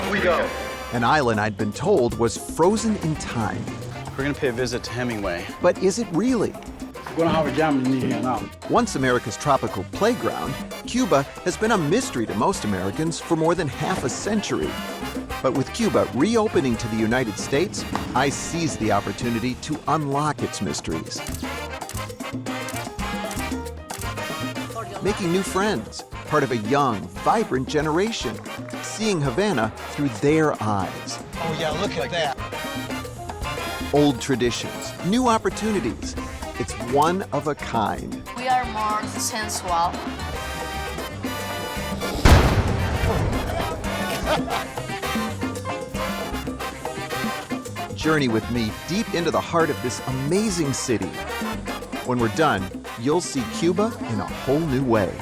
Off we go. An island I'd been told was frozen in time. We're gonna pay a visit to Hemingway. But is it really? We're gonna have a jam in here now. Once America's tropical playground, Cuba has been a mystery to most Americans for more than half a century. But with Cuba reopening to the United States, I seized the opportunity to unlock its mysteries. Making new friends, part of a young, vibrant generation, seeing Havana through their eyes. Oh yeah, look at that. Old traditions, new opportunities. It's one of a kind. We are more sensual. Journey with me deep into the heart of this amazing city. When we're done, you'll see Cuba in a whole new way.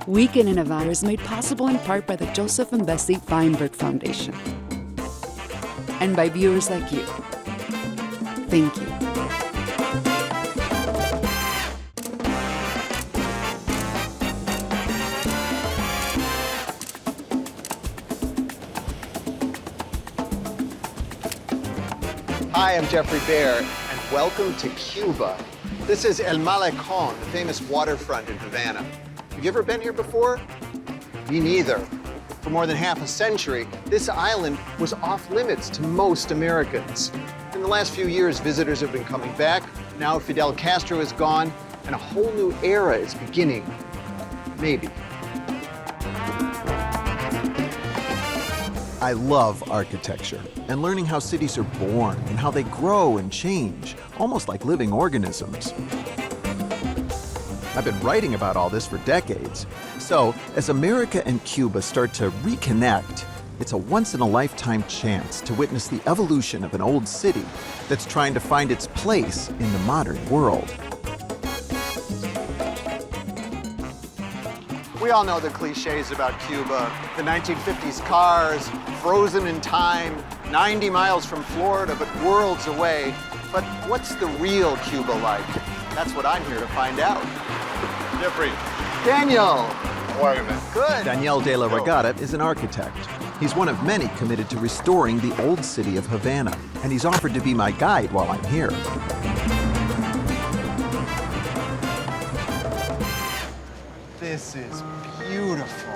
Weekend in Havana is made possible in part by the Joseph and Bessie Feinberg Foundation. And by viewers like you. Thank you. Hi, I'm Geoffrey Baer, and welcome to Cuba. This is El Malecon, the famous waterfront in Havana. Have you ever been here before? Me neither. For more than half a century, this island was off limits to most Americans. In the last few years, visitors have been coming back. Now Fidel Castro is gone, and a whole new era is beginning. Maybe. I love architecture and learning how cities are born and how they grow and change, almost like living organisms. I've been writing about all this for decades. So, as America and Cuba start to reconnect, it's a once-in-a-lifetime chance to witness the evolution of an old city that's trying to find its place in the modern world. We all know the cliches about Cuba. The 1950s cars, frozen in time, 90 miles from Florida, but worlds away. But what's the real Cuba like? That's what I'm here to find out. Geoffrey. Daniel. How are you, man? Good. Daniel de la Regata is an architect. He's one of many committed to restoring the old city of Havana, and he's offered to be my guide while I'm here. This is beautiful.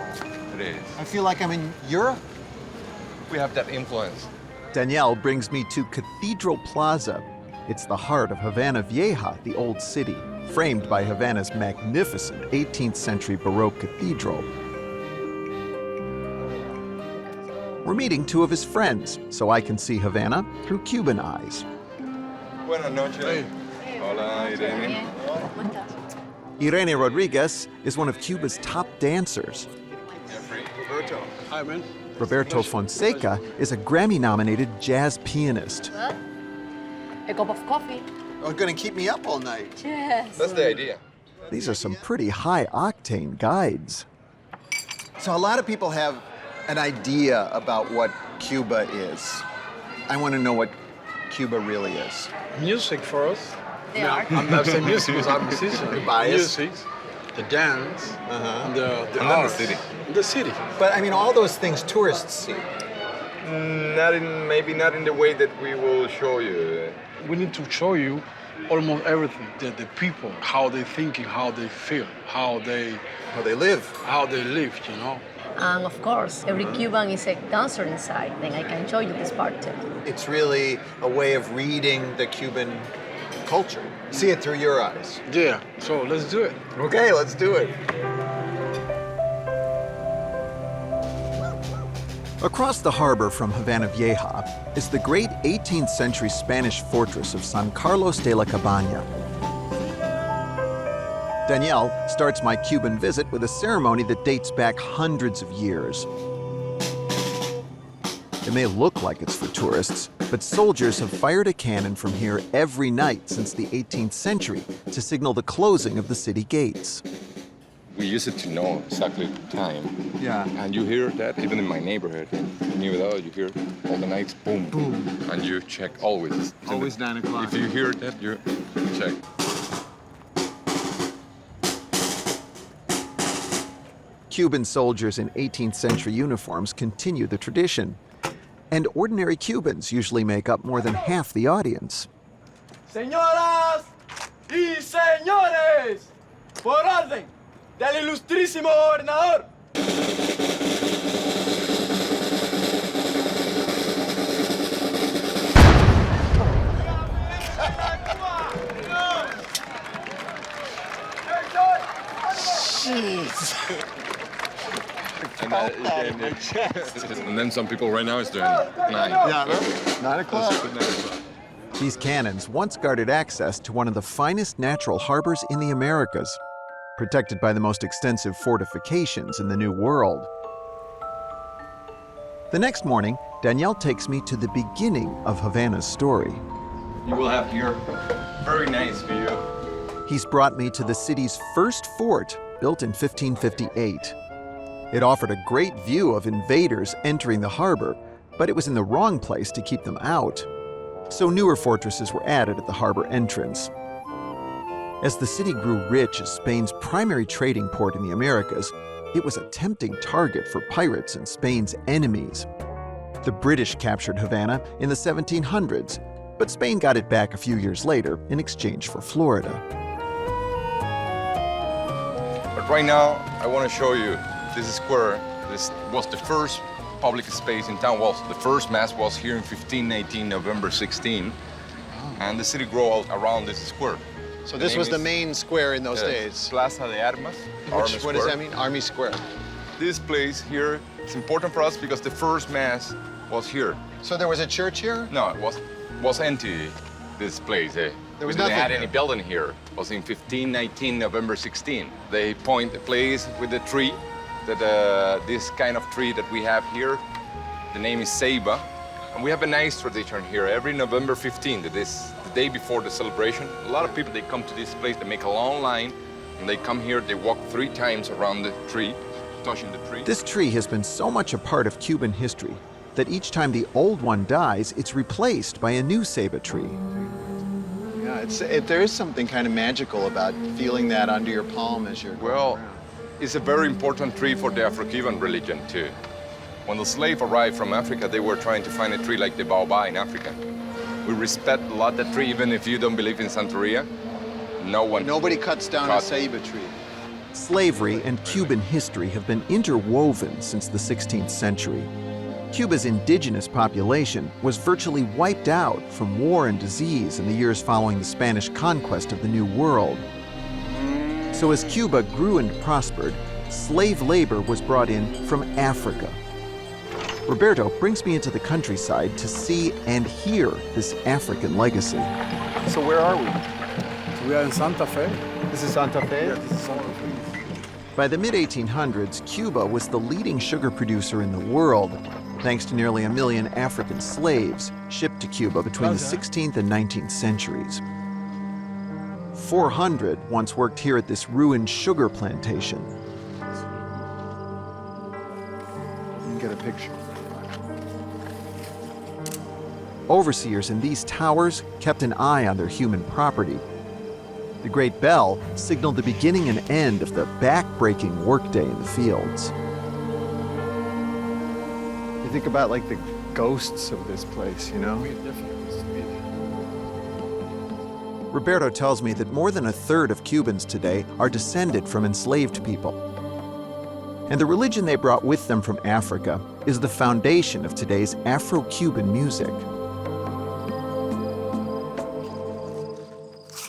It is. I feel like I'm in Europe. We have that influence. Danielle brings me to Cathedral Plaza. It's the heart of Havana Vieja, the old city, framed by Havana's magnificent 18th century Baroque cathedral. We're meeting two of his friends, so I can see Havana through Cuban eyes. Buenas noches. Hey. Hola, Irene. Irene Rodriguez is one of Cuba's top dancers. Geoffrey. Roberto. Hi, man. Roberto Fonseca is a Grammy-nominated jazz pianist. A cup of coffee. Oh, gonna keep me up all night. Yes. That's the idea. These are some pretty high-octane guides. So a lot of people have an idea about what Cuba is. I want to know what Cuba really is. Music for us. They are. I'm not saying music because I'm a musician. You're biased. Music, the dance, and the And then art. the city. The city. But I mean, all those things tourists see. Maybe not in the way that we will show you. We need to show you almost everything. The people, how they thinking, how they feel, how they live, you know. And of course, every Cuban is a dancer inside. Then I can show you this part too. It's really a way of reading the Cuban culture. See it through your eyes. Yeah, so let's do it. Okay, let's do it. Across the harbor from Havana Vieja is the great 18th century Spanish fortress of San Carlos de la Cabana. Danielle starts my Cuban visit with a ceremony that dates back hundreds of years. It may look like it's for tourists, but soldiers have fired a cannon from here every night since the 18th century to signal the closing of the city gates. We use it to know exactly the time. Yeah. And you hear that even in my neighborhood. Near that, you hear all the nights, boom, boom. And you check always. Always 9 o'clock. If you hear that, you check. Cuban soldiers in 18th century uniforms continue the tradition. And ordinary Cubans usually make up more than half the audience. Señoras y señores, por orden del ilustrísimo gobernador. And then some people right now is doing 9. Yeah, 9 o'clock. These cannons once guarded access to one of the finest natural harbors in the Americas, protected by the most extensive fortifications in the New World. The next morning, Daniel takes me to the beginning of Havana's story. You will have here very nice view. He's brought me to the city's first fort, built in 1558. It offered a great view of invaders entering the harbor, but it was in the wrong place to keep them out. So newer fortresses were added at the harbor entrance. As the city grew rich as Spain's primary trading port in the Americas, it was a tempting target for pirates and Spain's enemies. The British captured Havana in the 1700s, but Spain got it back a few years later in exchange for Florida. But right now, I want to show you this square. This was the first public space in town. Well, the first mass was here in 1519, November 16, and the city grew out around this square. So this was the main square in those days. Plaza de Armas. What does that mean? Army Square. This place here is important for us because the first mass was here. So there was a church here? No, it was empty, this place. There was we didn't nothing have here. any building here. It was in 1519, November 16. They point the place with the tree, that this kind of tree that we have here. The name is Ceiba. And we have a nice tradition here. Every November 15th, that is the day before the celebration, a lot of people, they come to this place, they make a long line, and they come here, they walk 3 times around the tree, touching the tree. This tree has been so much a part of Cuban history that each time the old one dies, it's replaced by a new ceiba tree. Yeah, there is something kind of magical about feeling that under your palm as you're going Well, around. it's a very important tree for the Afro-Cuban religion, too. When the slave arrived from Africa, they were trying to find a tree like the baobab in Africa. We respect a lot that tree, even if you don't believe in Santeria. Nobody cuts down a ceiba tree. Slavery and Cuban history have been interwoven since the 16th century. Cuba's indigenous population was virtually wiped out from war and disease in the years following the Spanish conquest of the New World. So as Cuba grew and prospered, slave labor was brought in from Africa. Roberto brings me into the countryside to see and hear this African legacy. So where are we? We are in Santa Fe. This is Santa Fe? This is Santa Fe. By the mid-1800s, Cuba was the leading sugar producer in the world, thanks to nearly 1 million African slaves shipped to Cuba between the 16th and 19th centuries. 400 once worked here at this ruined sugar plantation. You can get a picture. Overseers in these towers kept an eye on their human property. The great bell signaled the beginning and end of the back-breaking workday in the fields. You think about like the ghosts of this place, you know? Roberto tells me that more than 1/3 of Cubans today are descended from enslaved people. And the religion they brought with them from Africa is the foundation of today's Afro-Cuban music.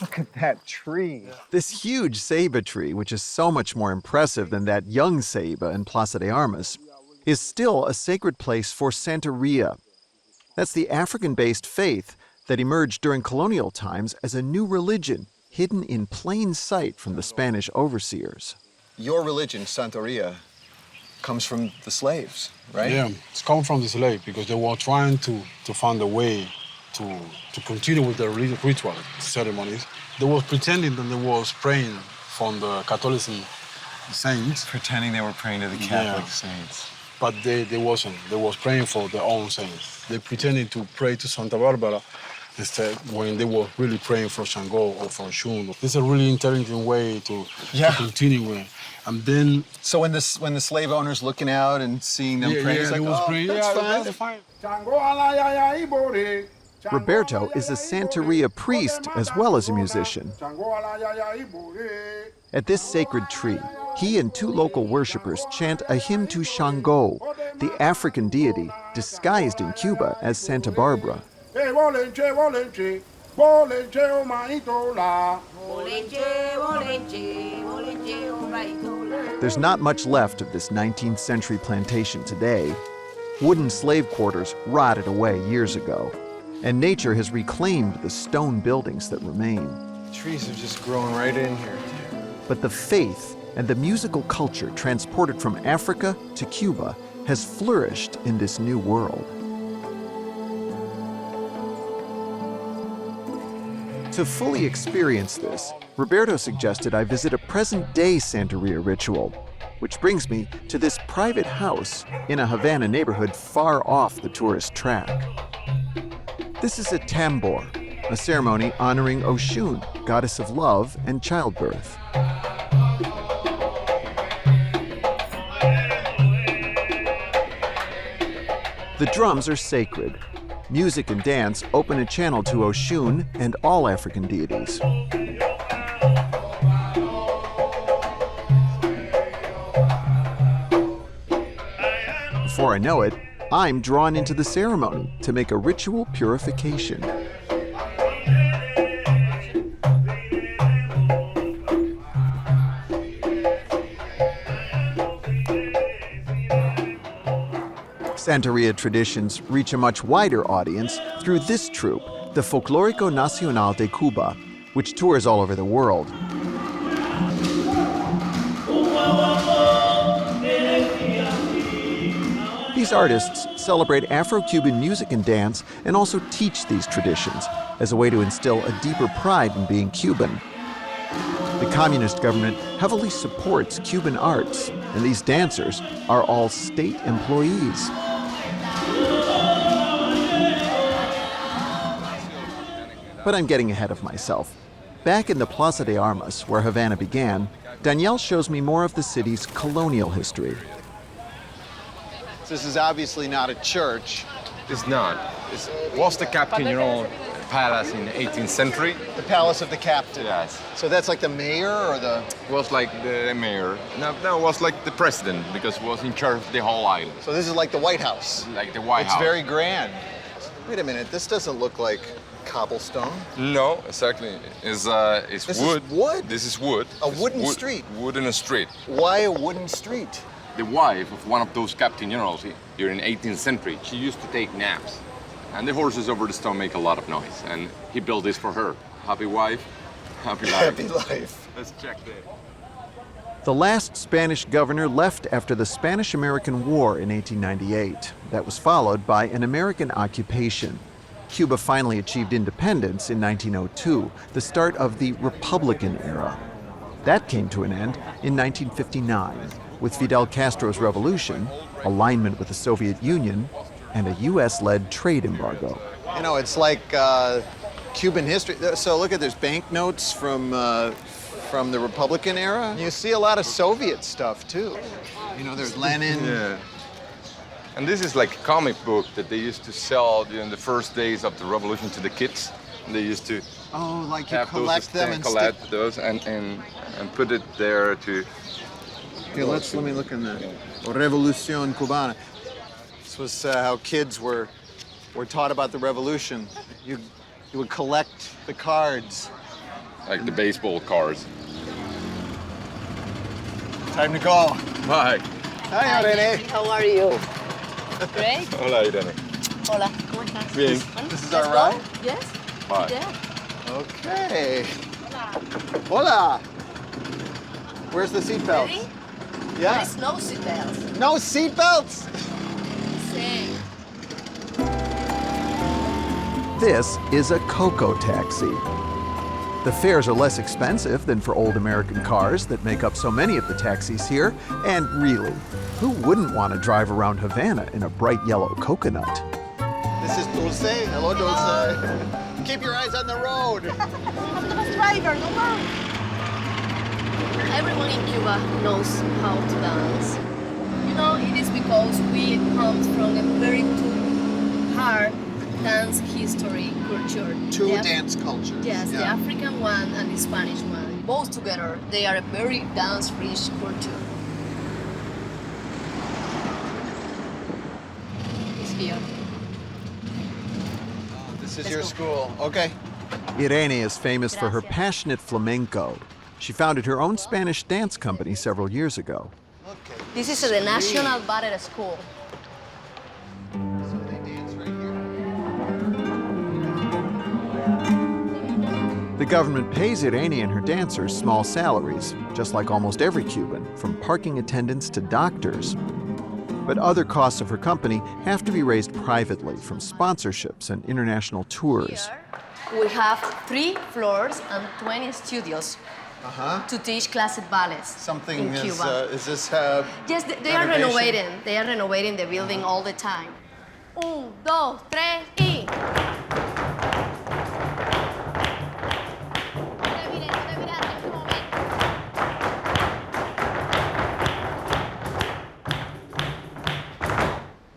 Look at that tree. This huge ceiba tree, which is so much more impressive than that young ceiba in Plaza de Armas, is still a sacred place for Santeria. That's the African-based faith that emerged during colonial times as a new religion hidden in plain sight from the Spanish overseers. Your religion, Santeria, comes from the slaves, right? Yeah, it's come from the slave because they were trying to find a way to continue with the ritual ceremonies. They were pretending that they was praying from the Catholic saints. Pretending they were praying to the Catholic saints. But they wasn't. They was praying for their own saints. They pretended to pray to Santa Barbara Instead, when they were really praying for Shango or for Shun. This is a really intelligent way to continue with. And then... So when the slave owner's looking out and seeing them praying, it's like, they was praying. That's fine. Roberto is a Santeria priest as well as a musician. At this sacred tree, he and two local worshippers chant a hymn to Shango, the African deity disguised in Cuba as Santa Barbara. There's not much left of this 19th century plantation today. Wooden slave quarters rotted away years ago, and nature has reclaimed the stone buildings that remain. Trees have just grown right in here. But the faith and the musical culture transported from Africa to Cuba has flourished in this new world. To fully experience this, Roberto suggested I visit a present-day Santeria ritual, which brings me to this private house in a Havana neighborhood far off the tourist track. This is a tambor, a ceremony honoring Oshun, goddess of love and childbirth. The drums are sacred. Music and dance open a channel to Oshun and all African deities. Before I know it, I'm drawn into the ceremony to make a ritual purification. Santeria traditions reach a much wider audience through this troupe, the Folclórico Nacional de Cuba, which tours all over the world. These artists celebrate Afro-Cuban music and dance and also teach these traditions as a way to instill a deeper pride in being Cuban. The communist government heavily supports Cuban arts, and these dancers are all state employees. But I'm getting ahead of myself. Back in the Plaza de Armas, where Havana began, Danielle shows me more of the city's colonial history. This is obviously not a church. It's not. It was the Capitolio palace in the 18th century. The palace of the captain. Yes. So that's like the mayor or the... It was like the mayor. No, it was like the president because it was in charge of the whole island. So this is like the White House. Like the White House. It's very grand. Wait a minute, this doesn't look like cobblestone. No, exactly. It's This wood. is wood? This is wood. A It's wooden street? Wood in a street. Why a wooden street? The wife of one of those captain generals during the 18th century, she used to take naps. And the horses over the stone make a lot of noise. And he built this for her. Happy wife, happy life. Happy life. Let's check there. The last Spanish governor left after the Spanish-American War in 1898. That was followed by an American occupation. Cuba finally achieved independence in 1902, the start of the Republican era. That came to an end in 1959, with Fidel Castro's revolution, alignment with the Soviet Union, and a U.S.-led trade embargo. You know, it's like Cuban history. So look at, there's banknotes from the Republican era. You see a lot of Soviet stuff, too. You know, there's Lenin. Yeah. And this is like a comic book that they used to sell during the first days of the revolution to the kids. And they used to Oh, like you have collect those them and collect stick... those and put it there to... Here, let me look in the Revolución Cubana. This was how kids were taught about the revolution. You would collect the cards. Like the baseball cards. Time to go. Bye. Hi, Irene. How are you? Great. Hola, Irene. Hola, ¿cómo estás? Bien. This is our ride? Yes. Bye. Yeah. Okay. Hola. Where's the seatbelts? Ready? Yeah. There's no seatbelts. No seatbelts? Same. This is a Coco taxi. The fares are less expensive than for old American cars that make up so many of the taxis here. And really, who wouldn't want to drive around Havana in a bright yellow coconut? This is Dulce. Hello, Dulce. keep your eyes on the road. I'm the bus driver, no worry. Everyone in Cuba knows how to dance. You know, it is because we come from a very hard dance history culture. Two dance cultures. Yes, the African one and the Spanish one. Both together, they are a very dance-rich culture. It's here. This is your school. Okay. Irene is famous for her passionate flamenco. She founded her own Spanish dance company several years ago. This is the National Ballet School. So they dance right here. The government pays Irene and her dancers small salaries, just like almost every Cuban, from parking attendants to doctors. But other costs of her company have to be raised privately from sponsorships and international tours. Here we have 3 floors and 20 studios to teach classic ballets Something in is, Cuba. is this Yes, they are renovation? renovating. They are renovating the building all the time. 1, 2, 3, y.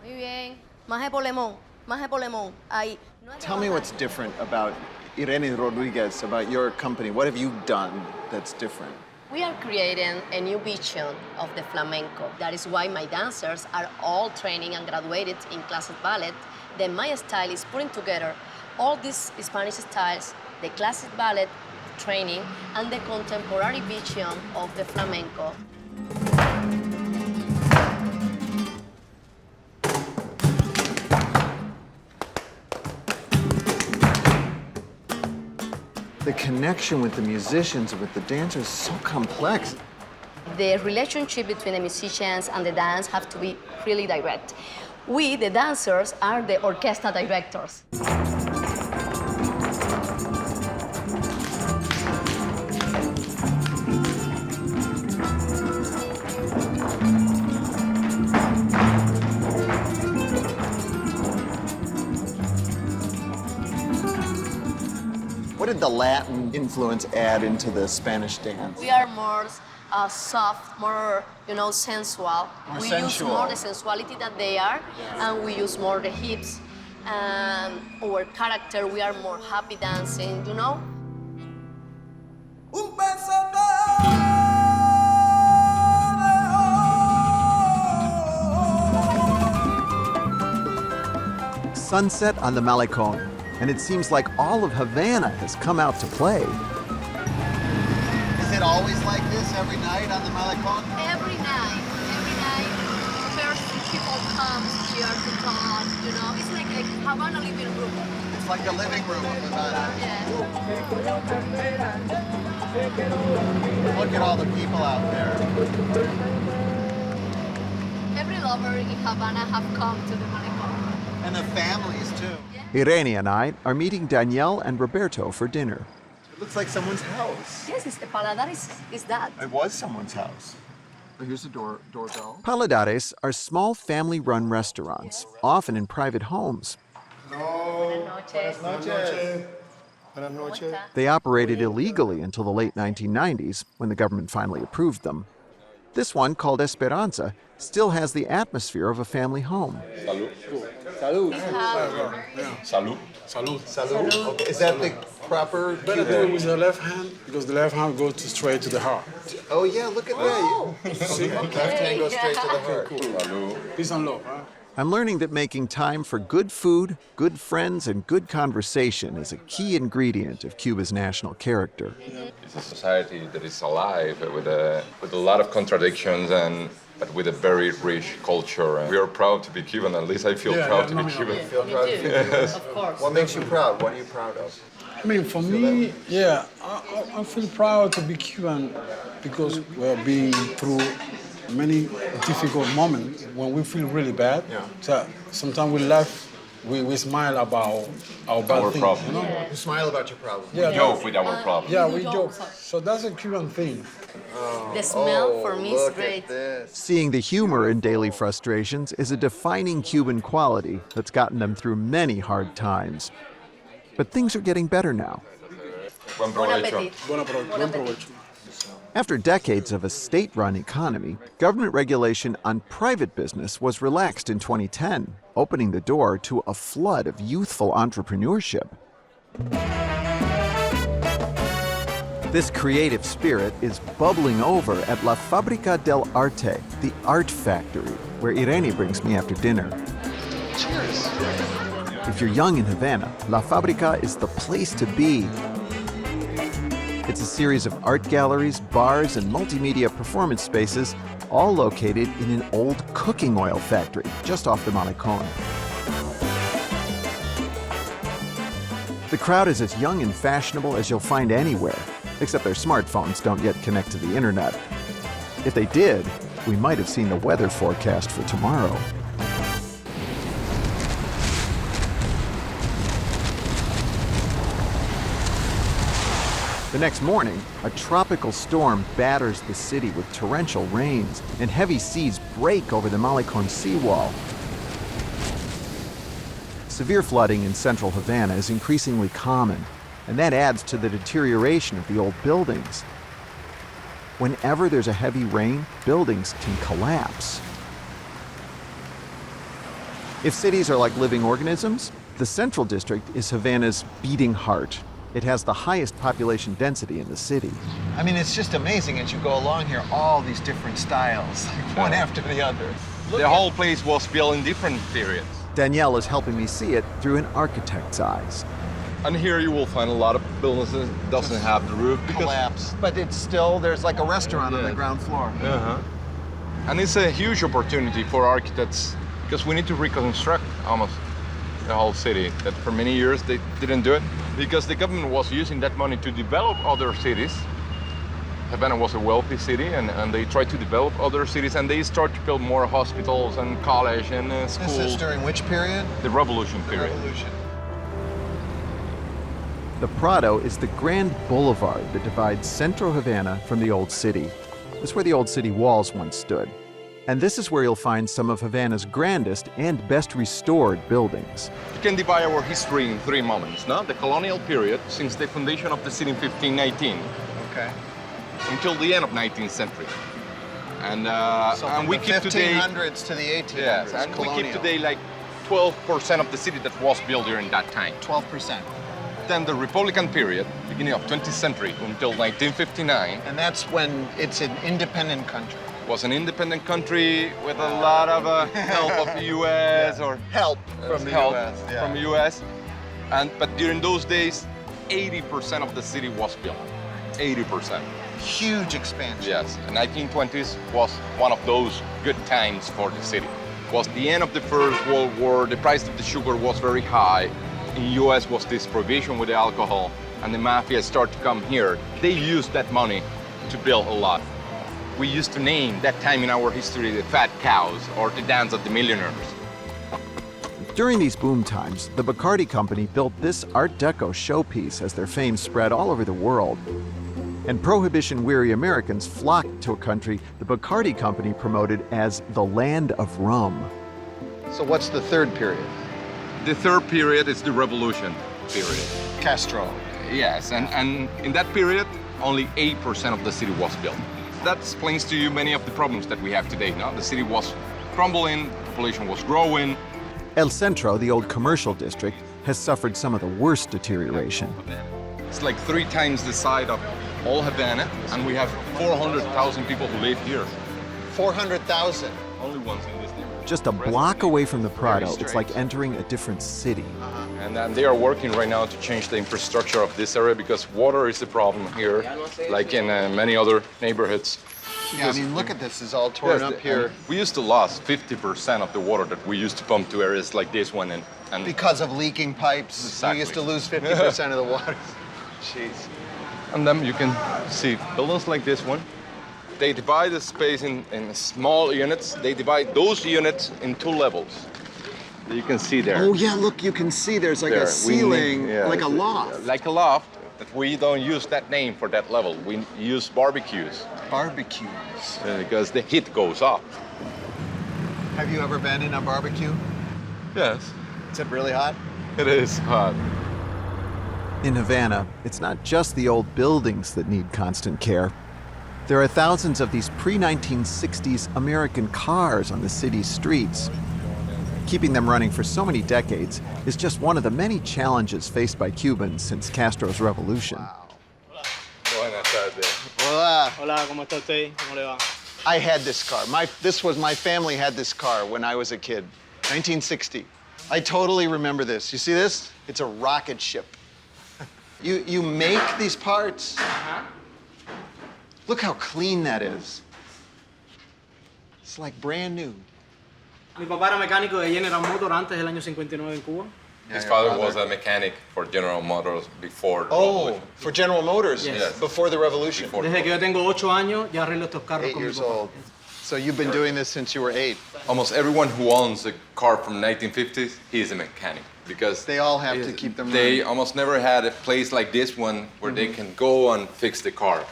Muy bien. Más polemón. Más polemón. Ahí. Tell me what's different about Irene Rodriguez, about your company. What have you done that's different? We are creating a new vision of the flamenco. That is why my dancers are all training and graduated in classic ballet. Then my style is putting together all these Spanish styles, the classic ballet training, and the contemporary vision of the flamenco. The connection with the musicians and with the dancers is so complex. The relationship between the musicians and the dance have to be really direct. We, the dancers, are the orchestra directors. What did the Latin influence add into the Spanish dance? We are more soft, more, sensual. We use sensual. more the sensuality that they are, and we use more the hips. And our character, we are more happy dancing, Sunset on the Malecon, and it seems like all of Havana has come out to play. Is it always like this every night on the Malecon? Every night, first people come here to talk, It's like a Havana living room. It's like the living room of Havana. Yes. Look at all the people out there. Every lover in Havana have come to the Malecon. And the families, too. Irene and I are meeting Danielle and Roberto for dinner. It looks like someone's house. Yes, the Paladar is that. It was someone's house. Oh, here's the doorbell. Paladares are small family-run restaurants, often in private homes. Buenas noches. They operated illegally until the late 1990s, when the government finally approved them. This one, called Esperanza, still has the atmosphere of a family home. Salud. Salud. Salud. Salud. Okay. Is that the proper? Better do it with the left hand because the left hand goes straight to the heart. Oh yeah, look at that. See? Left hand goes straight to the heart. Peace and love. Huh? I'm learning that making time for good food, good friends, and good conversation is a key ingredient of Cuba's national character. It's a society that is alive with a lot of contradictions but with a very rich culture. And we are proud to be Cuban. At least I feel proud to be Cuban. Feel proud of you. Of course. What makes you proud? What are you proud of? I mean, for me, yeah, I feel proud to be Cuban because we're being through many difficult moments when we feel really bad. Yeah. So sometimes we laugh, we smile about our bad Our things. problem. You smile about your problem. Yeah, Joke with our problem. yeah, we joke. So that's a Cuban thing. The smell for me is Look great. at this. Seeing the humor in daily frustrations is a defining Cuban quality that's gotten them through many hard times. But things are getting better now. Buen Bon provecho. appetit. After decades of a state-run economy, government regulation on private business was relaxed in 2010, opening the door to a flood of youthful entrepreneurship. This creative spirit is bubbling over at La Fábrica del Arte, the art factory, where Irene brings me after dinner. Cheers. If you're young in Havana, La Fábrica is the place to be. It's a series of art galleries, bars, and multimedia performance spaces, all located in an old cooking oil factory just off the Malecon. The crowd is as young and fashionable as you'll find anywhere, except their smartphones don't yet connect to the internet. If they did, we might have seen the weather forecast for tomorrow. The next morning, a tropical storm batters the city with torrential rains, and heavy seas break over the Malecon seawall. Severe flooding in central Havana is increasingly common, and that adds to the deterioration of the old buildings. Whenever there's a heavy rain, buildings can collapse. If cities are like living organisms, the Central District is Havana's beating heart. It has the highest population density in the city. I mean, it's just amazing as you go along here, all these different styles, one after the other. The whole place was built in different periods. Danielle is helping me see it through an architect's eyes. And here you will find a lot of buildings that doesn't have the roof because Collapse. But it's still, there's like a restaurant on the ground floor. And it's a huge opportunity for architects because we need to reconstruct almost the whole city. That for many years they didn't do it because the government was using that money to develop other cities. Havana was a wealthy city and they tried to develop other cities and they started to build more hospitals and college and schools. This is during which period? The revolution period. Revolution. The Prado is the grand boulevard that divides central Havana from the old city. It's where the old city walls once stood. And this is where you'll find some of Havana's grandest and best restored buildings. You can divide our history in three moments, no? The colonial period, since the foundation of the city in 1519, Okay. until the end of 19th century. And, So and from we the keep today, 1500s to the 1800s. yes, and we colonial. keep today like 12% of the city that was built during that time. 12%. Then the Republican period, beginning of 20th century until 1959, And that's when it's an independent country. was an independent country with a lot of help of the U.S. or Help from the help US. Yeah. from the U.S. But during those days, 80% of the city was built. 80%. Huge expansion. Yes, the 1920s was one of those good times for the city. It was the end of the First World War, the price of the sugar was very high. In the US was this prohibition with the alcohol, and the mafia started to come here. They used that money to build a lot. We used to name that time in our history the fat cows or the dance of the millionaires. During these boom times, the Bacardi Company built this Art Deco showpiece as their fame spread all over the world. And prohibition-weary Americans flocked to a country the Bacardi Company promoted as the land of rum. So what's the third period? The third period is the revolution period. Castro. Yes, and in that period, only 8% of the city was built. That explains to you many of the problems that we have today. No? The city was crumbling, the population was growing. El Centro, the old commercial district, has suffered some of the worst deterioration. It's like 3 times the size of all Havana, and we have 400,000 people who live here. 400,000. Only ones in this neighborhood. Just a block away from the Prado, it's like entering a different city. And they are working right now to change the infrastructure of this area because water is a problem here, like in many other neighborhoods. Yeah, I mean, look at this. It's all torn up here. We used to lose 50% of the water that we used to pump to areas like this one. And Because of leaking pipes, Exactly. you used to lose 50% of the water. Jeez. And then you can see buildings like this one. They divide the space in small units. They divide those units in 2 levels. You can see there. Oh, yeah, look, you can see there's like There. a ceiling, Yeah, like a loft. Like a loft, but we don't use that name for that level. We use barbecues Barbecues. because the heat goes up. Have you ever been in a barbecue? Yes, Is it really hot? it is hot. In Havana, it's not just the old buildings that need constant care. There are thousands of these pre-1960s American cars on the city's streets. Keeping them running for so many decades is just one of the many challenges faced by Cubans since Castro's revolution. Hola. Hola, ¿cómo está usted? ¿Cómo le va? I had this car. My family had this car when I was a kid, 1960. I totally remember this. You see this? It's a rocket ship. You make these parts. Look how clean that is. It's like brand new. Mi papá era mecánico de General Motors antes del año 59 en Cuba. His father was a mechanic for General Motors before the Oh, revolution. for General Motors? Yes. Before the revolution? Desde que yo tengo 8 años, ya arreglo estos carros 8 con mi years papá. old. So you've been doing this since you were 8. Almost everyone who owns a car from 1950s, he is a mechanic because They all have to keep them they running. almost never had a place like this one where they can go and fix the car.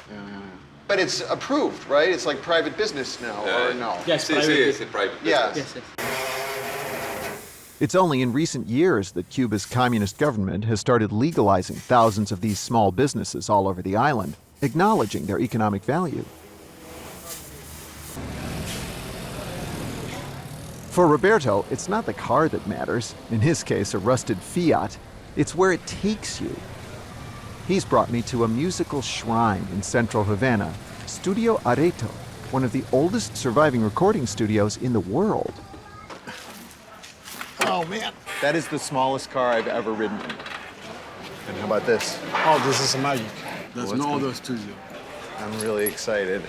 But it's approved, right? It's like private business now, or no? Yes, Sí, private sí, business. it's a private Yeah. business. Yes, yes. It's only in recent years that Cuba's communist government has started legalizing thousands of these small businesses all over the island, acknowledging their economic value. For Roberto, it's not the car that matters, in his case, a rusted Fiat. It's where it takes you. He's brought me to a musical shrine in central Havana, Studio Areto, one of the oldest surviving recording studios in the world. Oh, man. That is the smallest car I've ever ridden in. And how about this? Oh, this is magic. There's What's no good? other studio. I'm really excited.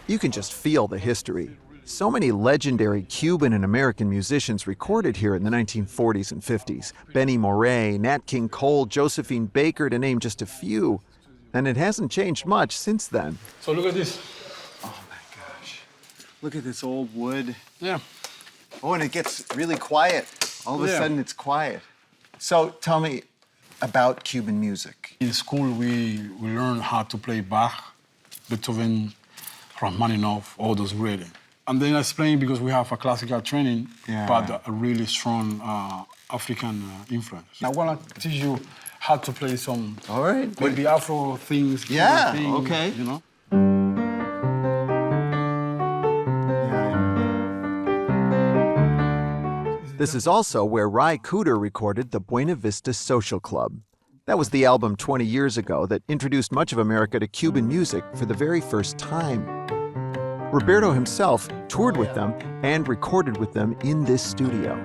You can just feel the history. So many legendary Cuban and American musicians recorded here in the 1940s and 50s. Benny Moré, Nat King Cole, Josephine Baker, to name just a few. And it hasn't changed much since then. So look at this. Oh, my gosh. Look at this old wood. Yeah. Oh, and it gets really quiet. All of a Yeah. sudden, it's quiet. So tell me about Cuban music. In school, we learn how to play Bach, Beethoven, Rachmaninoff, all those really. And then I explain because we have a classical training, Yeah. but a really strong African influence. I want to teach you how to play some All right. maybe Afro things. Cuban Yeah, things, okay. You know? This is also where Ry Cooder recorded the Buena Vista Social Club. That was the album 20 years ago that introduced much of America to Cuban music for the very first time. Roberto himself toured with them and recorded with them in this studio.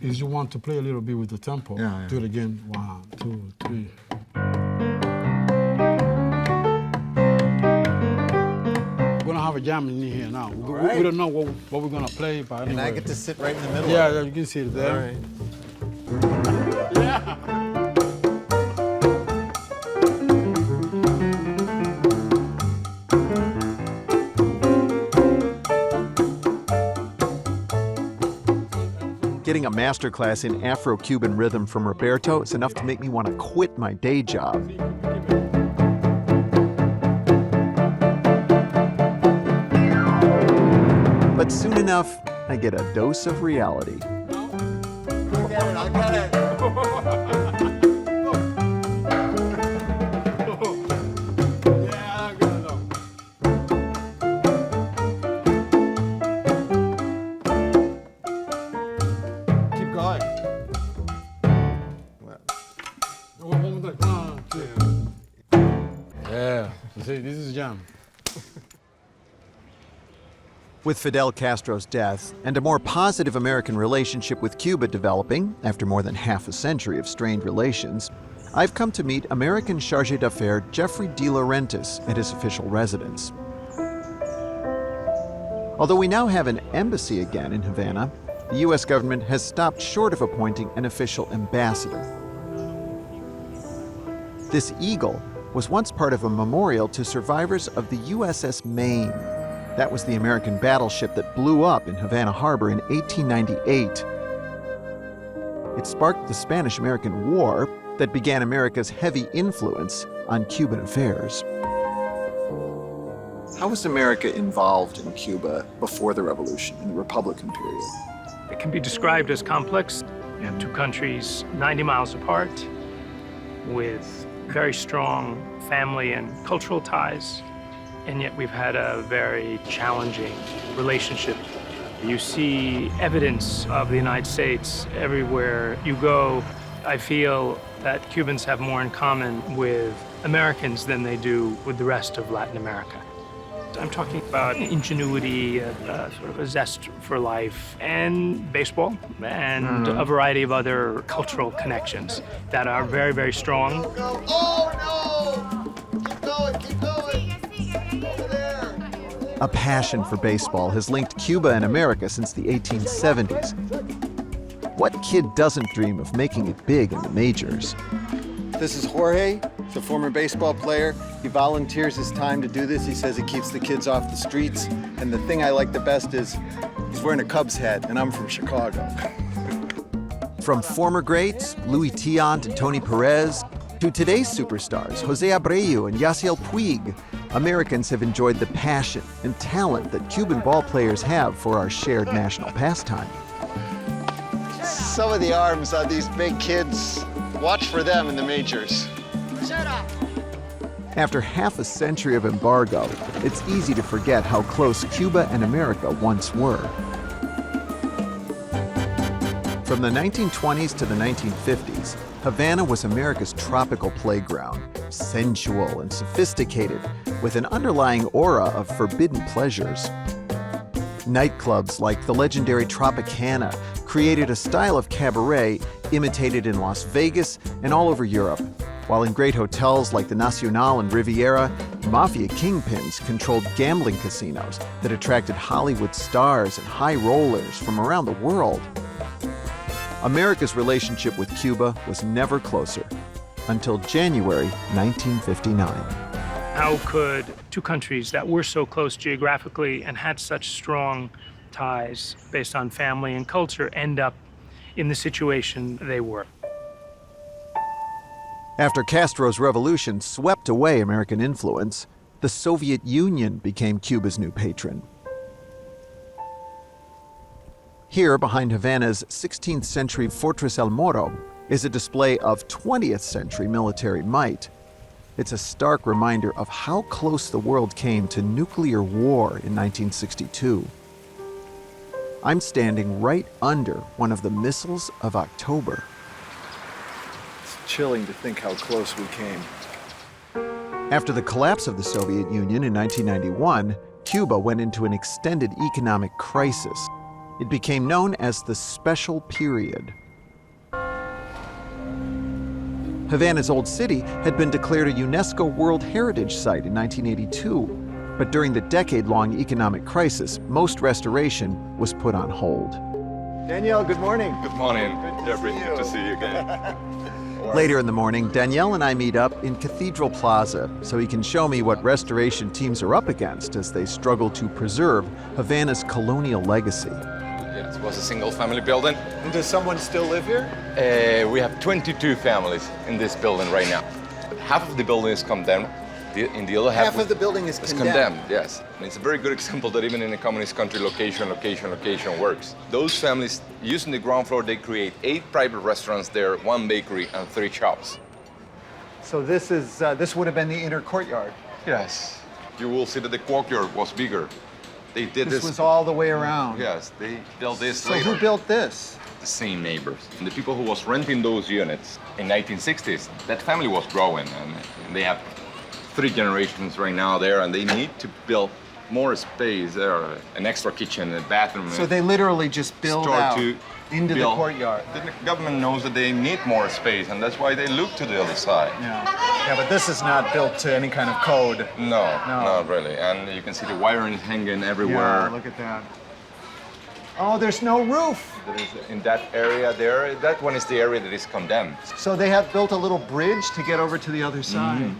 If you want to play a little bit with the tempo, Yeah, yeah. do it again. 1, 2, 3. We're gonna have a jam in here now. We don't know what we're gonna play, but anyway. And I get to sit right in the middle. Yeah, you can see it there. All right. Yeah. Getting a masterclass in Afro-Cuban rhythm from Roberto is enough to make me want to quit my day job. But soon enough, I get a dose of reality. I got it. Yeah, good enough. Keep going. One more time. 1, 2. Yeah, you see, this is jam. With Fidel Castro's death and a more positive American relationship with Cuba developing after more than half a century of strained relations, I've come to meet American chargé d'affaires Geoffrey Dilaurentis at his official residence. Although we now have an embassy again in Havana, the U.S. government has stopped short of appointing an official ambassador. This eagle was once part of a memorial to survivors of the USS Maine. That was the American battleship that blew up in Havana Harbor in 1898. It sparked the Spanish-American War that began America's heavy influence on Cuban affairs. How was America involved in Cuba before the revolution, in the Republican period? It can be described as complex. We have two countries 90 miles apart with very strong family and cultural ties, and yet we've had a very challenging relationship. You see evidence of the United States everywhere you go. I feel that Cubans have more in common with Americans than they do with the rest of Latin America. I'm talking about ingenuity, sort of a zest for life, and baseball, and a variety of other cultural connections that are very, very strong. Oh, no! Keep going, keep going! Over there! A passion for baseball has linked Cuba and America since the 1870s. What kid doesn't dream of making it big in the majors? This is Jorge, he's a former baseball player. He volunteers his time to do this. He says it keeps the kids off the streets. And the thing I like the best is he's wearing a Cubs hat, and I'm from Chicago. From former greats, Louis Tiant and Tony Perez, to today's superstars, Jose Abreu and Yasiel Puig, Americans have enjoyed the passion and talent that Cuban ball players have for our shared national pastime. Some of the arms on these big kids, watch for them in the majors. After half a century of embargo, it's easy to forget how close Cuba and America once were. From the 1920s to the 1950s, Havana was America's tropical playground, sensual and sophisticated, with an underlying aura of forbidden pleasures. Nightclubs like the legendary Tropicana created a style of cabaret imitated in Las Vegas and all over Europe, while in great hotels like the Nacional and Riviera, mafia kingpins controlled gambling casinos that attracted Hollywood stars and high rollers from around the world. America's relationship with Cuba was never closer, until January 1959. How could two countries that were so close geographically and had such strong ties based on family and culture end up in the situation they were? After Castro's revolution swept away American influence, the Soviet Union became Cuba's new patron. Here, behind Havana's 16th century Fortress El Morro, is a display of 20th century military might. It's a stark reminder of how close the world came to nuclear war in 1962. I'm standing right under one of the missiles of October. It's chilling to think how close we came. After the collapse of the Soviet Union in 1991, Cuba went into an extended economic crisis. It became known as the Special Period. Havana's old city had been declared a UNESCO World Heritage Site in 1982, but during the decade-long economic crisis, most restoration was put on hold. Danielle, good morning. Good morning, Good to Jeffrey. see you. Good to see you again. Later in the morning, Danielle and I meet up in Cathedral Plaza so he can show me what restoration teams are up against as they struggle to preserve Havana's colonial legacy. Yes, it was a single-family building. And does someone still live here? We have 22 families in this building right now. Half of the building is condemned. In the other half Half of the building is condemned. Yes. And it's a very good example that even in a communist country, location works. Those families, using the ground floor, they create 8 private restaurants there, 1 bakery, and 3 shops. So this would have been the inner courtyard. Yes. You will see that the courtyard was bigger. They did This was all the way around. Yes, they built this So later. who built this? The same neighbors. And the people who was renting those units in 1960s, that family was growing, and they have 3 generations right now there, and they need to build more space there, an extra kitchen, a bathroom. So they literally just build out into the courtyard. The government knows that they need more space, and that's why they look to the other side. Yeah, but this is not built to any kind of code. No, not really. And you can see the wiring is hanging everywhere. Yeah, look at that. Oh, there's no roof. That is in that area there, that one is the area that is condemned. So they have built a little bridge to get over to the other side.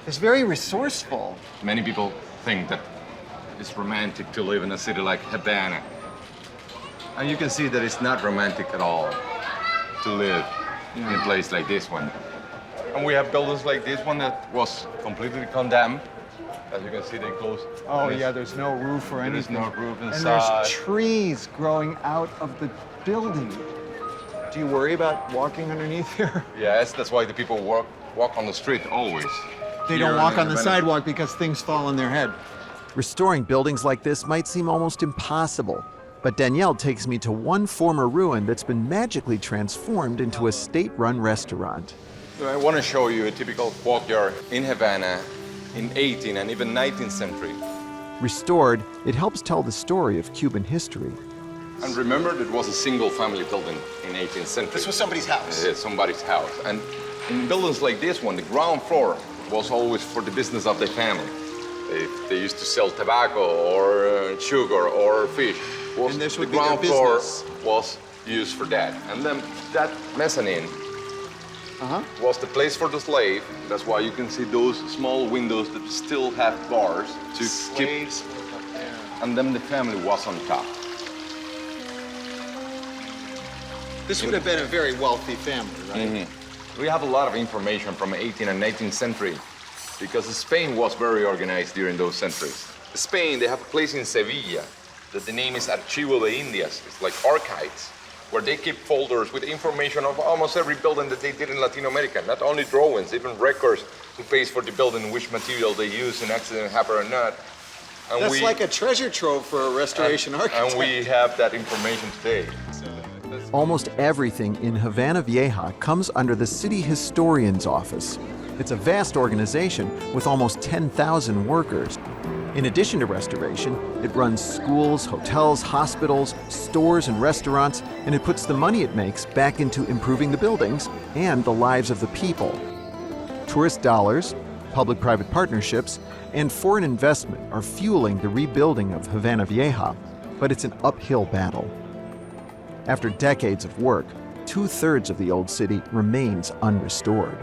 It's very resourceful. Many people think that it's romantic to live in a city like Havana. And you can see that it's not romantic at all to live in a place like this one. And we have buildings like this one that was completely condemned. As you can see, they closed. Oh yeah, there's no roof or anything. There's no roof And inside. there's trees growing out of the building. Do you worry about walking underneath here? Yes, that's why the people walk on the street always. They Here don't walk in on the Havana. sidewalk because things fall on their head. Restoring buildings like this might seem almost impossible, but Danielle takes me to one former ruin that's been magically transformed into a state-run restaurant. So I want to show you a typical courtyard in Havana in 18th and even 19th century. Restored, it helps tell the story of Cuban history. And remember, it was a single family building in 18th century. This was somebody's house. It's somebody's house. And in buildings like this one, the ground floor was always for the business of the family. They used to sell tobacco or sugar or fish. And this would the be their ground floor business. was used for that. And then that mezzanine was the place for the slave. That's why you can see those small windows that still have bars to keep. And then the family was on top. This would have been a very wealthy family, right? We have a lot of information from 18th and 19th century because Spain was very organized during those centuries. Spain, they have a place in Sevilla that the name is Archivo de Indias. It's like archives, where they keep folders with information of almost every building that they did in Latin America. Not only drawings, even records, who pays for the building, which material they use, an accident happened or not. And That's like a treasure trove for a restoration architect. And we have that information today. Almost everything in Havana Vieja comes under the City Historian's Office. It's a vast organization with almost 10,000 workers. In addition to restoration, it runs schools, hotels, hospitals, stores, and restaurants, and it puts the money it makes back into improving the buildings and the lives of the people. Tourist dollars, public-private partnerships, and foreign investment are fueling the rebuilding of Havana Vieja, but it's an uphill battle. After decades of work, 2/3 of the old city remains unrestored.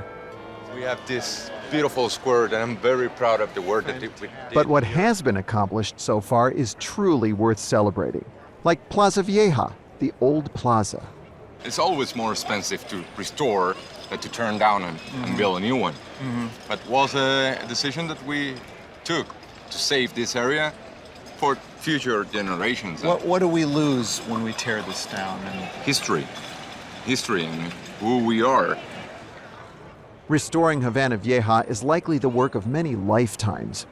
We have this beautiful square, and I'm very proud of the work that we did. But what has been accomplished so far is truly worth celebrating, like Plaza Vieja, the old plaza. It's always more expensive to restore than to turn down and build a new one. But it was a decision that we took to save this area for future generations. What do we lose when we tear this down? History and who we are. Restoring Havana Vieja is likely the work of many lifetimes.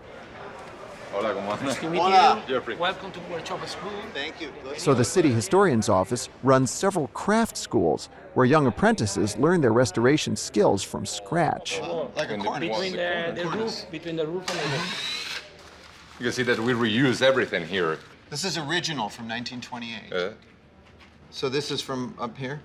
Hola, ¿cómo andas? Nice to meet Hola. you. Geoffrey. Welcome to Workshop School. Thank you. So the City Historian's Office runs several craft schools where young apprentices learn their restoration skills from scratch. Like a cornice. Between the roof and the roof. You can see that we reuse everything here. This is original from 1928. So this is from up here?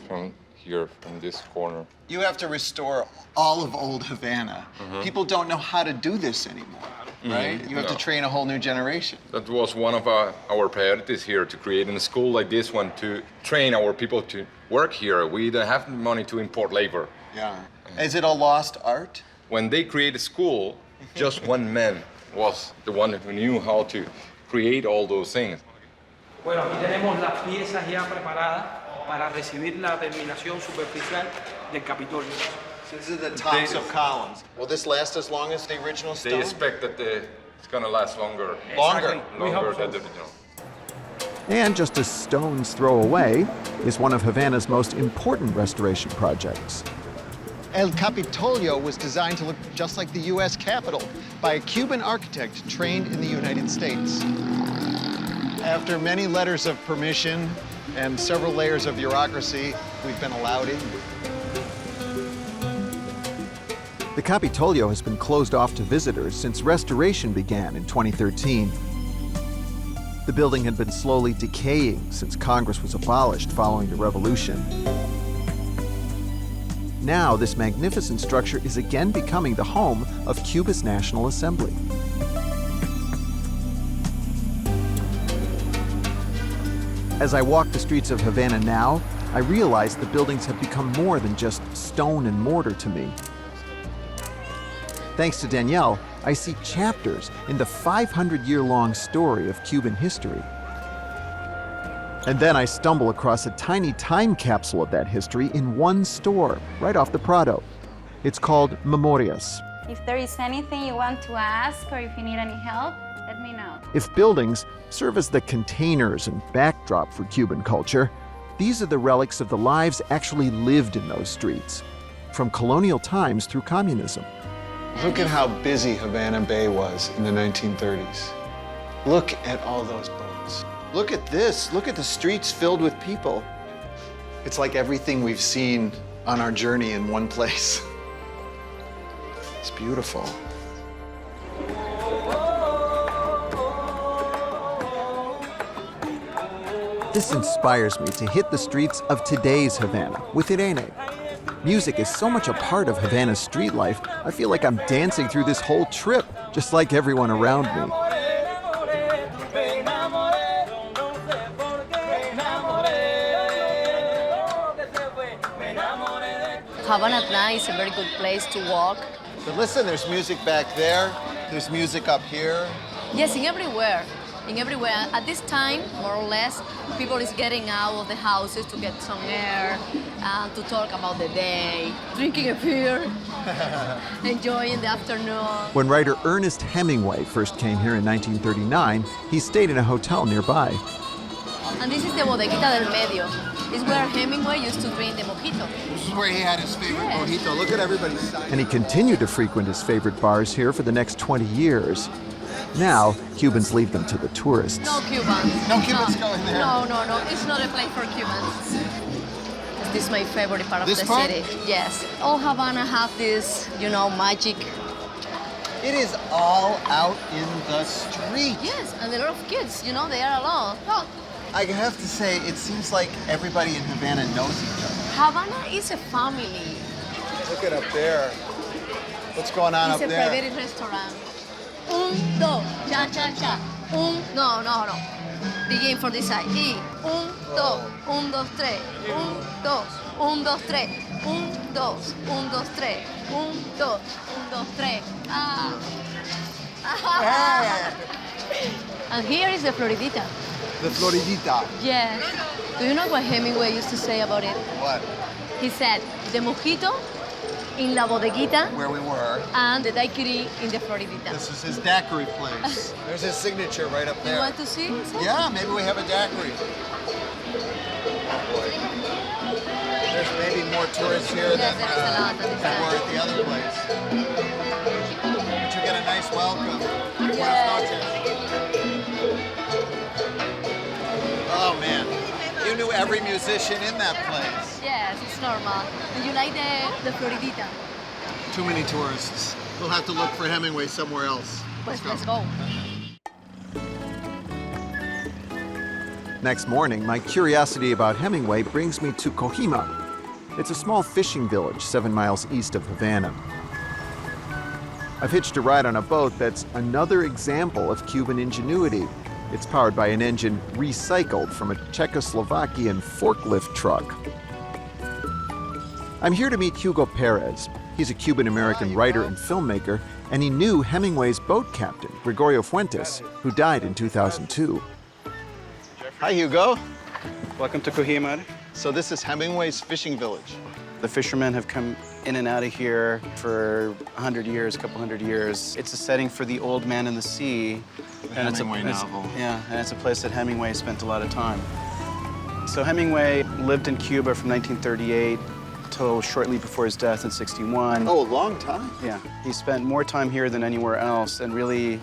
From here, from this corner. You have to restore all of old Havana. People don't know how to do this anymore, right? You have to No. train a whole new generation. That was one of our priorities here, to create a school like this one to train our people to work here. We don't have money to import labor. Yeah. Is it a lost art? When they created a school, just one man was the one who knew how to create all those things. Bueno, aquí tenemos las piezas ya preparadas para recibir la terminación superficial del Capitolio. So this is the tops of columns. Will this last as long as the original They stone? expect that it's gonna last longer. Longer. We Longer hope so. than the original. And just a stone's throw away is one of Havana's most important restoration projects. El Capitolio was designed to look just like the U.S. Capitol by a Cuban architect trained in the United States. After many letters of permission and several layers of bureaucracy, we've been allowed in. The Capitolio has been closed off to visitors since restoration began in 2013. The building had been slowly decaying since Congress was abolished following the revolution. Now, this magnificent structure is again becoming the home of Cuba's National Assembly. As I walk the streets of Havana now, I realize the buildings have become more than just stone and mortar to me. Thanks to Danielle, I see chapters in the 500-year-long story of Cuban history. And then I stumble across a tiny time capsule of that history in one store, right off the Prado. It's called Memorias. If there is anything you want to ask or if you need any help, let me know. If buildings serve as the containers and backdrop for Cuban culture, these are the relics of the lives actually lived in those streets, from colonial times through communism. Look at how busy Havana Bay was in the 1930s. Look at all those boats. Look at this. Look at the streets filled with people. It's like everything we've seen on our journey in one place. It's beautiful. This inspires me to hit the streets of today's Havana with Irene. Music is so much a part of Havana's street life, I feel like I'm dancing through this whole trip, just like everyone around me. Havana at night is a very good place to walk. But listen, there's music back there. There's music up here. Yes, in everywhere. In everywhere. At this time, more or less, people is getting out of the houses to get some air, to talk about the day, drinking a beer, enjoying the afternoon. When writer Ernest Hemingway first came here in 1939, he stayed in a hotel nearby. And this is the bodeguita del medio. It's where Hemingway used to drink the mojito. This is where he had his favorite mojito. Look at everybody's side. And he continued to frequent his favorite bars here for the next 20 years. Now, Cubans leave them to the tourists. No Cubans. No Cubans going there. No. It's not a place for Cubans. This is my favorite part of This the part? city. Yes. All Havana have this, magic. It is all out in the street. Yes, and a lot of kids, they are alone. Oh, I have to say, it seems like everybody in Havana knows each other. Havana is a family. Look at up there. What's going on It's up a there? private restaurant. Un, dos, cha, cha, cha. No. Begin for this side. Y, un, dos, tres. Un, dos, tres. Un, dos, tres. Un, dos, tres. Ah. And here is the Floridita. The Floridita. Yes. Do you know what Hemingway used to say about it? What? He said, the mojito in la bodeguita Where we were. and the daiquiri in the Floridita. This is his daiquiri place. There's his signature right up there. You want to see? Yeah, maybe we have a daiquiri. Oh boy. There's maybe more tourists here Yes, there is a lot at this than time. were at the other place. But you get a nice welcome. Buenas Yes. noches. Oh man, you knew every musician in that place. Yes, it's normal. Do you like the Floridita? Too many tourists. We'll have to look for Hemingway somewhere else. Pues let's go. Next morning, my curiosity about Hemingway brings me to Kohima. It's a small fishing village 7 miles east of Havana. I've hitched a ride on a boat that's another example of Cuban ingenuity. It's powered by an engine recycled from a Czechoslovakian forklift truck. I'm here to meet Hugo Perez. He's a Cuban-American writer and filmmaker, and he knew Hemingway's boat captain, Gregorio Fuentes, who died in 2002. Hi, Hugo. Welcome to Kohima. So this is Hemingway's fishing village. The fishermen have come in and out of here for 100 years, a couple hundred years. It's a setting for The Old Man and the Sea. The Hemingway novel. Yeah, and it's a place that Hemingway spent a lot of time. So Hemingway lived in Cuba from 1938 till shortly before his death in 61. Oh, a long time. Yeah, he spent more time here than anywhere else and really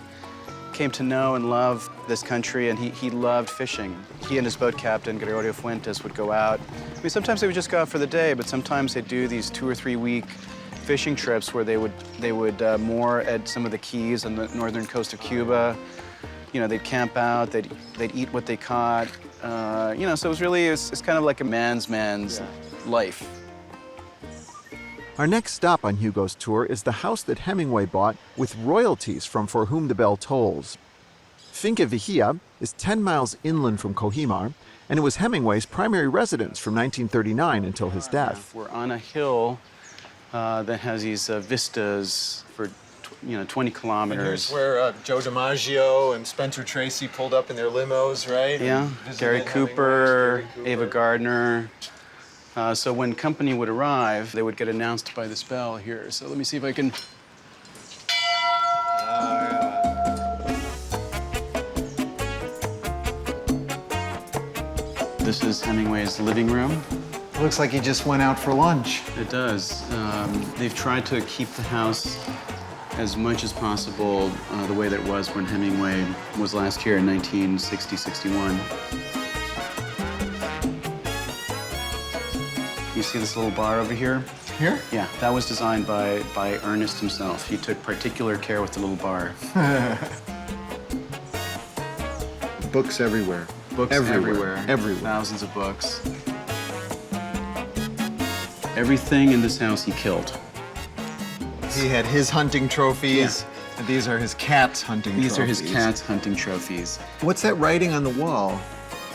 came to know and love this country, and he loved fishing. He and his boat captain, Gregorio Fuentes, would go out. I mean, sometimes they would just go out for the day, but sometimes they'd do these 2 or 3 week fishing trips where they would moor at some of the keys on the northern coast of Cuba. They'd camp out, they'd eat what they caught. So it was really, it's kind of like a man's life. Our next stop on Hugo's tour is the house that Hemingway bought with royalties from For Whom the Bell Tolls. Finca Vigía is 10 miles inland from Kohima, and it was Hemingway's primary residence from 1939 until his death. We're on a hill that has these vistas for 20 kilometers. Here's where Joe DiMaggio and Spencer Tracy pulled up in their limos, right? Yeah, Gary Cooper, Ava Gardner. So when company would arrive, they would get announced by this bell here. So let me see if I can... This is Hemingway's living room. Looks like he just went out for lunch. It does. They've tried to keep the house as much as possible the way that it was when Hemingway was last here in 1960-61. You see this little bar over here? Here? Yeah, that was designed by Ernest himself. He took particular care with the little bar. Books everywhere. Books everywhere. Everywhere. Thousands of books. Everything in this house he killed. He had his hunting trophies, and these are his cat's hunting trophies. These are his cat's hunting trophies. What's that writing on the wall?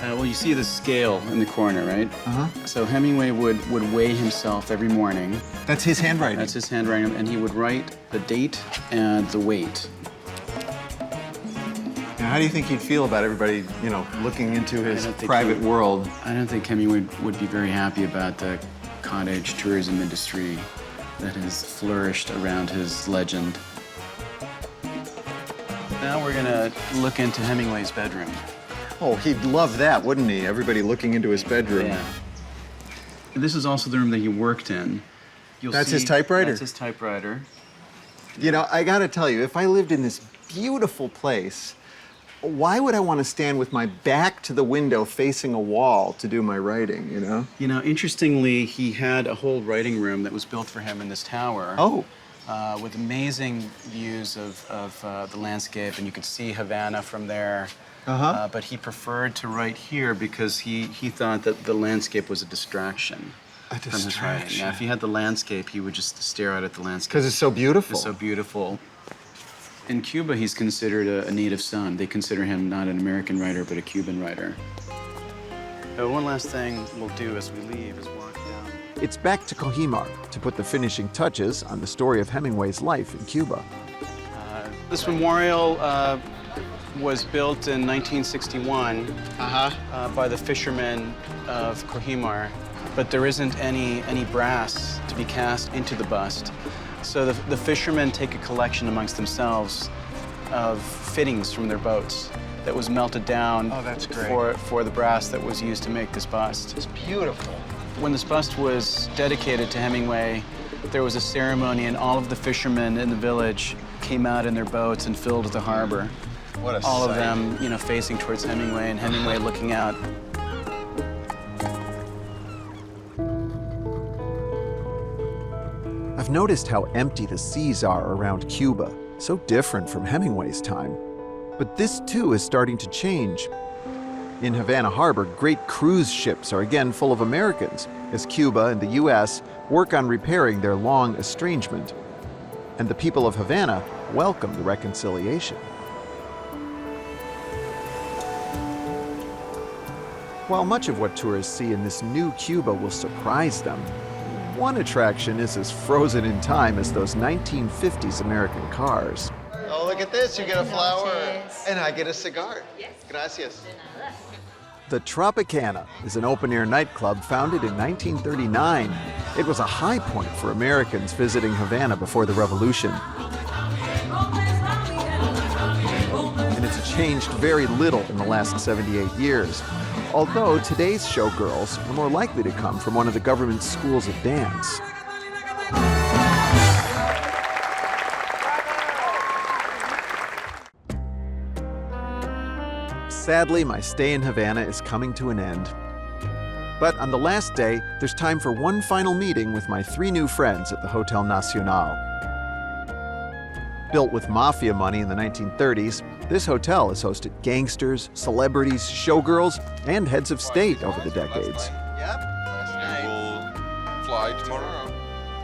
Well, you see the scale in the corner, right? Uh-huh. So Hemingway would weigh himself every morning. That's his handwriting. That's his handwriting, and he would write the date and the weight. Now, how do you think he'd feel about everybody, you know, looking into his private world? I don't think Hemingway would be very happy about the cottage tourism industry that has flourished around his legend. Now we're gonna look into Hemingway's bedroom. Oh, he'd love that, wouldn't he? Everybody looking into his bedroom. Yeah. This is also the room that he worked in. That's his typewriter? That's his typewriter. You know, I gotta tell you, if I lived in this beautiful place, why would I want to stand with my back to the window facing a wall to do my writing, you know? You know, interestingly, he had a whole writing room that was built for him in this tower. Oh. With amazing views of the landscape, and you could see Havana from there. Uh-huh. But he preferred to write here because he thought that the landscape was a distraction. A from his writing. distraction. Now, if he had the landscape, he would just stare out at the landscape. Because it's so beautiful. It's so beautiful. In Cuba, he's considered a native son. They consider him not an American writer, but a Cuban writer. One last thing we'll do as we leave is walk down. It's back to Cojimar to put the finishing touches on the story of Hemingway's life in Cuba. This memorial was built in 1961 by the fishermen of Cojimar, but there isn't any brass to be cast into the bust. So the fishermen take a collection amongst themselves of fittings from their boats that was melted down for the brass that was used to make this bust. It's beautiful. When this bust was dedicated to Hemingway, there was a ceremony, and all of the fishermen in the village came out in their boats and filled the harbor. What a all sight. of them, you know, facing towards Hemingway, and Hemingway looking out. I've noticed how empty the seas are around Cuba, so different from Hemingway's time. But this too is starting to change. In Havana Harbor, great cruise ships are again full of Americans, as Cuba and the U.S. work on repairing their long estrangement. And the people of Havana welcome the reconciliation. While much of what tourists see in this new Cuba will surprise them, one attraction is as frozen in time as those 1950s American cars. Oh, look at this. You get a flower. And I get a cigar. Yes. Gracias. The Tropicana is an open-air nightclub founded in 1939. It was a high point for Americans visiting Havana before the Revolution. And it's changed very little in the last 78 years. Although today's showgirls are more likely to come from one of the government's schools of dance. Sadly, my stay in Havana is coming to an end. But on the last day, there's time for one final meeting with my 3 new friends at the Hotel Nacional. Built with mafia money in the 1930s, this hotel has hosted gangsters, celebrities, showgirls, and heads of state over the decades. Yep. Last night. We'll fly tomorrow.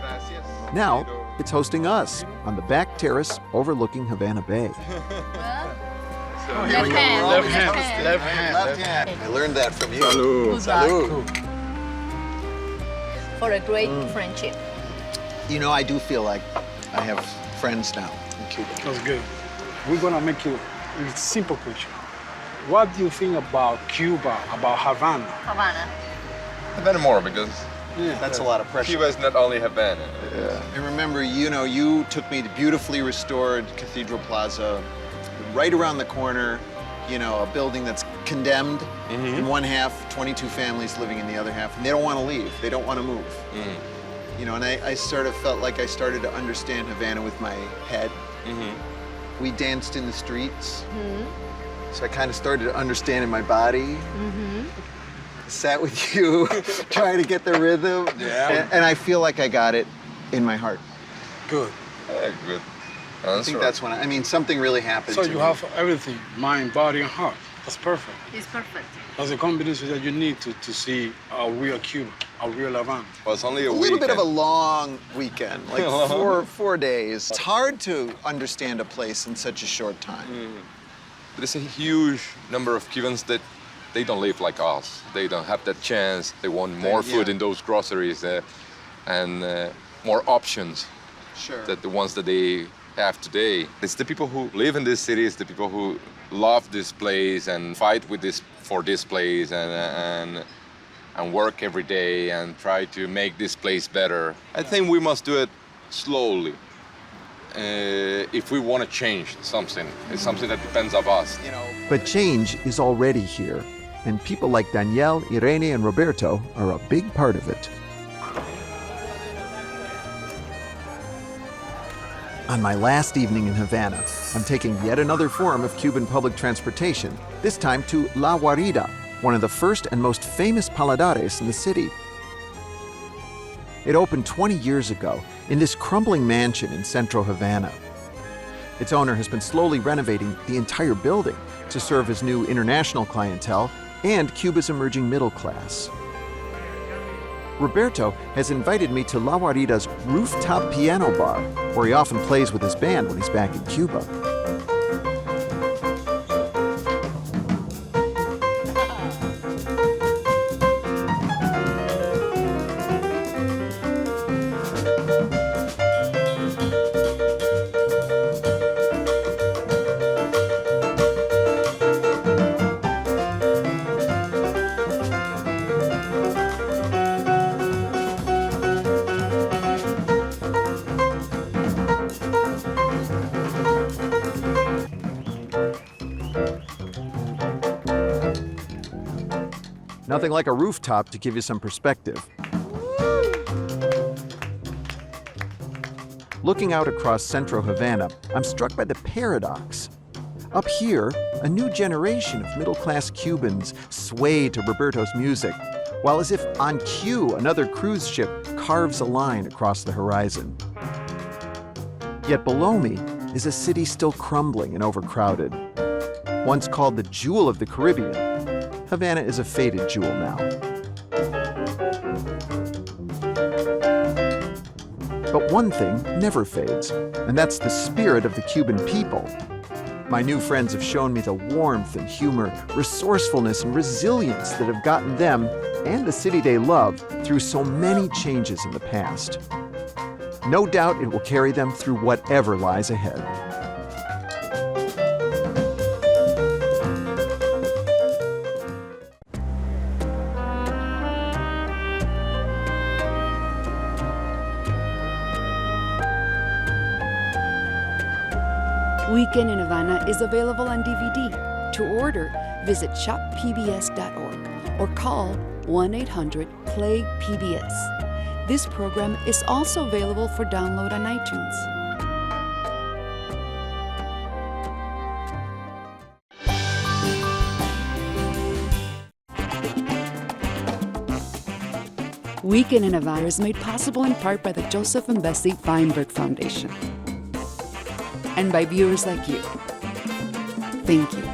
Gracias. Now, it's hosting us on the back terrace overlooking Havana Bay. Left hand. Left hand. Left hand. Left hand. I learned that from you. Salud. For a great friendship. You know, I do feel like I have friends now in Cuba. That's good. We're gonna make you a simple question. What do you think about Cuba, about Havana? Havana. Havana more, because That's a lot of pressure. Cuba is not only Havana. And remember, you know, you took me to beautifully restored Cathedral Plaza, right around the corner, you know, a building that's condemned. In one half, 22 families living in the other half, and they don't want to leave. They don't want to move. You know, and I sort of felt like I started to understand Havana with my head. We danced in the streets, so I kind of started to understand in my body. Sat with you, trying to get the rhythm, and I feel like I got it in my heart. Good. Good. I think that's when I mean, something really happened. So to you me. have everything, mind, body, and heart. That's perfect. It's perfect. That's the combination that you need to see a real Cuba, a real Havana. Well, it's only a little bit of a long weekend, like four days. It's hard to understand a place in such a short time. There's a huge number of Cubans that they don't live like us. They don't have that chance. They want more food in those groceries and more options than the ones that they have today. It's the people who live in this city, it's the people who love this place and fight for this place and work every day and try to make this place better. I think we must do it slowly. If we want to change something, it's something that depends on us. You know, But change is already here, and people like Danielle, Irene, and Roberto are a big part of it. On my last evening in Havana, I'm taking yet another form of Cuban public transportation, this time to La Guarida, one of the first and most famous paladares in the city. It opened 20 years ago in this crumbling mansion in central Havana. Its owner has been slowly renovating the entire building to serve his new international clientele and Cuba's emerging middle class. Roberto has invited me to La Guarida's rooftop piano bar, where he often plays with his band when he's back in Cuba. Nothing like a rooftop to give you some perspective. Looking out across central Havana, I'm struck by the paradox. Up here, a new generation of middle-class Cubans sway to Roberto's music, while as if on cue, another cruise ship carves a line across the horizon. Yet below me is a city still crumbling and overcrowded. Once called the jewel of the Caribbean, Havana is a faded jewel now. But one thing never fades, and that's the spirit of the Cuban people. My new friends have shown me the warmth and humor, resourcefulness and resilience that have gotten them and the city they love through so many changes in the past. No doubt it will carry them through whatever lies ahead. Weekend in Havana is available on DVD. To order, visit shoppbs.org or call 1-800-PLAY-PBS. This program is also available for download on iTunes. Weekend in Havana is made possible in part by the Joseph and Bessie Feinberg Foundation and by viewers like you. Thank you.